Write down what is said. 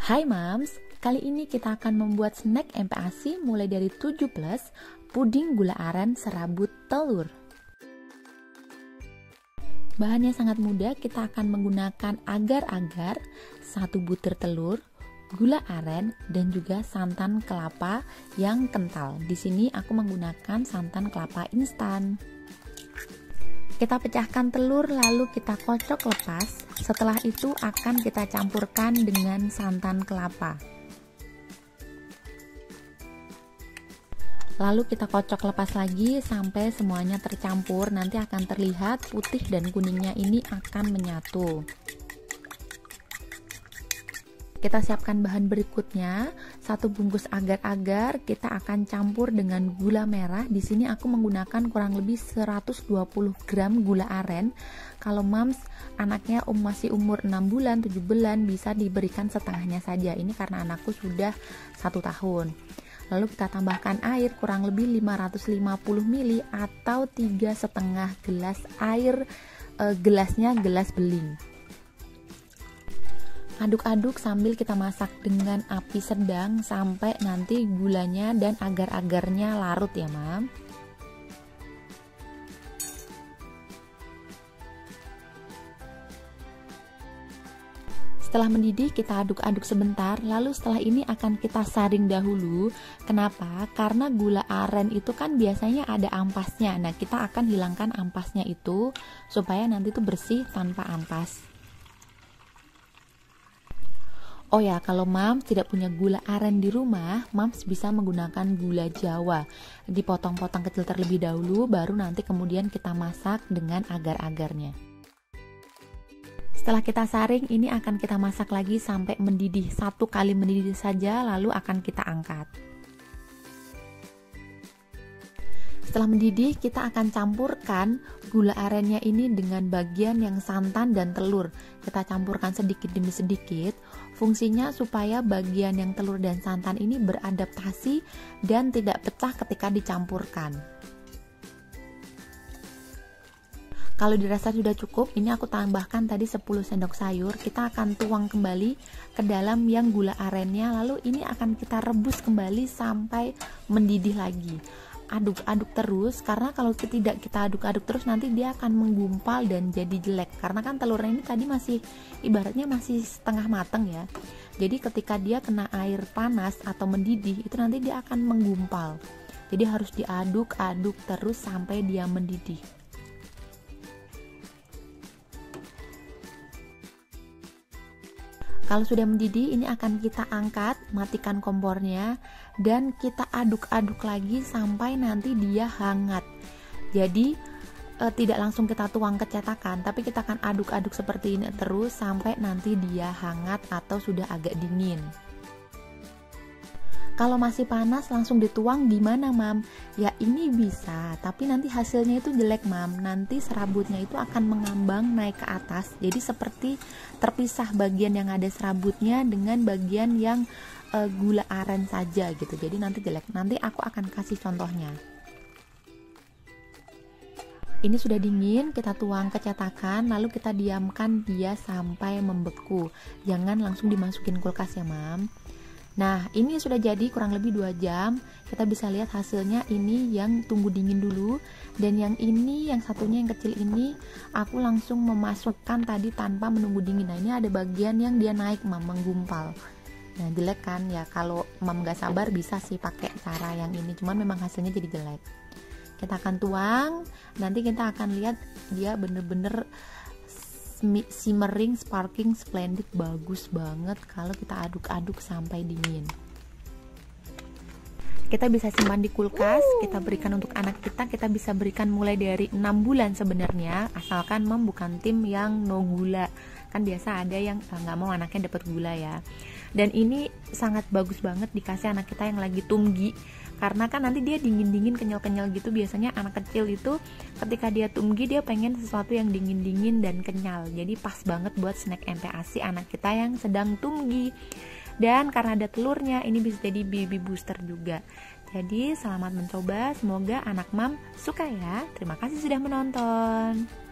Hai Mams, kali ini kita akan membuat snack MPASI mulai dari 7+, puding gula aren serabut telur. Bahannya sangat mudah, kita akan menggunakan agar-agar, 1 butir telur, gula aren, dan juga santan kelapa yang kental. Di sini aku menggunakan santan kelapa instan. Kita pecahkan telur lalu kita kocok lepas. Setelah itu akan kita campurkan dengan santan kelapa. Lalu kita kocok lepas lagi sampai semuanya tercampur. Nanti akan terlihat putih dan kuningnya ini akan menyatu. Kita siapkan bahan berikutnya, 1 bungkus agar-agar. Kita akan campur dengan gula merah. Di sini aku menggunakan kurang lebih 120 gram gula aren. Kalau Mams anaknya masih umur 6 bulan, 7 bulan bisa diberikan setengahnya saja. Ini karena anakku sudah 1 tahun. Lalu kita tambahkan air kurang lebih 550 ml atau 3,5 gelas air, gelasnya gelas beling. Aduk-aduk sambil kita masak dengan api sedang sampai nanti gulanya dan agar-agarnya larut ya Mam. Setelah mendidih kita aduk-aduk sebentar, lalu setelah ini akan kita saring dahulu. Kenapa? Karena gula aren itu kan biasanya ada ampasnya. Nah, kita akan hilangkan ampasnya itu supaya nanti itu bersih tanpa ampas. Oh ya, kalau Mams tidak punya gula aren di rumah, Mams bisa menggunakan gula Jawa. Dipotong-potong kecil terlebih dahulu, baru nanti kemudian kita masak dengan agar-agarnya. Setelah kita saring, ini akan kita masak lagi sampai mendidih. 1 kali mendidih saja, lalu akan kita angkat. Setelah mendidih, kita akan campurkan gula arennya ini dengan bagian yang santan dan telur. Kita campurkan sedikit demi sedikit. Fungsinya supaya bagian yang telur dan santan ini beradaptasi dan tidak pecah ketika dicampurkan. Kalau dirasa sudah cukup, ini aku tambahkan tadi 10 sendok sayur. Kita akan tuang kembali ke dalam yang gula arennya. Lalu ini akan kita rebus kembali sampai mendidih lagi. Aduk-aduk terus, karena kalau tidak kita aduk-aduk terus nanti dia akan menggumpal dan jadi jelek. Karena kan telurnya ini tadi masih ibaratnya masih setengah mateng ya. Jadi ketika dia kena air panas atau mendidih itu nanti dia akan menggumpal. Jadi harus diaduk-aduk terus sampai dia mendidih. Kalau sudah mendidih, ini akan kita angkat, matikan kompornya, dan kita aduk-aduk lagi sampai nanti dia hangat. Jadi tidak langsung kita tuang ke cetakan, tapi kita akan aduk-aduk seperti ini terus sampai nanti dia hangat atau sudah agak dingin. Kalau masih panas langsung dituang gimana Mam? Ya ini bisa, tapi nanti hasilnya itu jelek Mam. Nanti serabutnya itu akan mengambang naik ke atas. Jadi seperti terpisah bagian yang ada serabutnya dengan bagian yang gula aren saja gitu. Jadi nanti jelek. Nanti aku akan kasih contohnya. Ini sudah dingin, kita tuang ke cetakan, lalu kita diamkan dia sampai membeku. Jangan langsung dimasukin kulkas ya Mam. Nah, ini sudah jadi kurang lebih 2 jam. Kita bisa lihat hasilnya ini yang tunggu dingin dulu. Dan yang ini, yang satunya yang kecil ini, aku langsung memasukkan tadi tanpa menunggu dingin. Nah, ini ada bagian yang dia naik, Mam, menggumpal. Nah, jelek kan? Ya, kalau Mam gak sabar bisa sih pakai cara yang ini. Cuman memang hasilnya jadi jelek. Kita akan tuang. Nanti kita akan lihat dia bener-bener simmering, sparkling, splendid, bagus banget kalau kita aduk-aduk sampai dingin. Kita bisa simpan di kulkas, kita berikan untuk anak kita bisa berikan mulai dari 6 bulan sebenarnya, asalkan Mam bukan tim yang no gula. Kan biasa ada yang nggak mau anaknya dapat gula ya. Dan ini sangat bagus banget dikasih anak kita yang lagi tumgi. Karena kan nanti dia dingin-dingin, kenyal-kenyal gitu. Biasanya anak kecil itu ketika dia tumgi dia pengen sesuatu yang dingin-dingin dan kenyal. Jadi pas banget buat snack MPASI anak kita yang sedang tumgi. Dan karena ada telurnya, ini bisa jadi baby booster juga. Jadi selamat mencoba, semoga anak Mam suka ya. Terima kasih sudah menonton.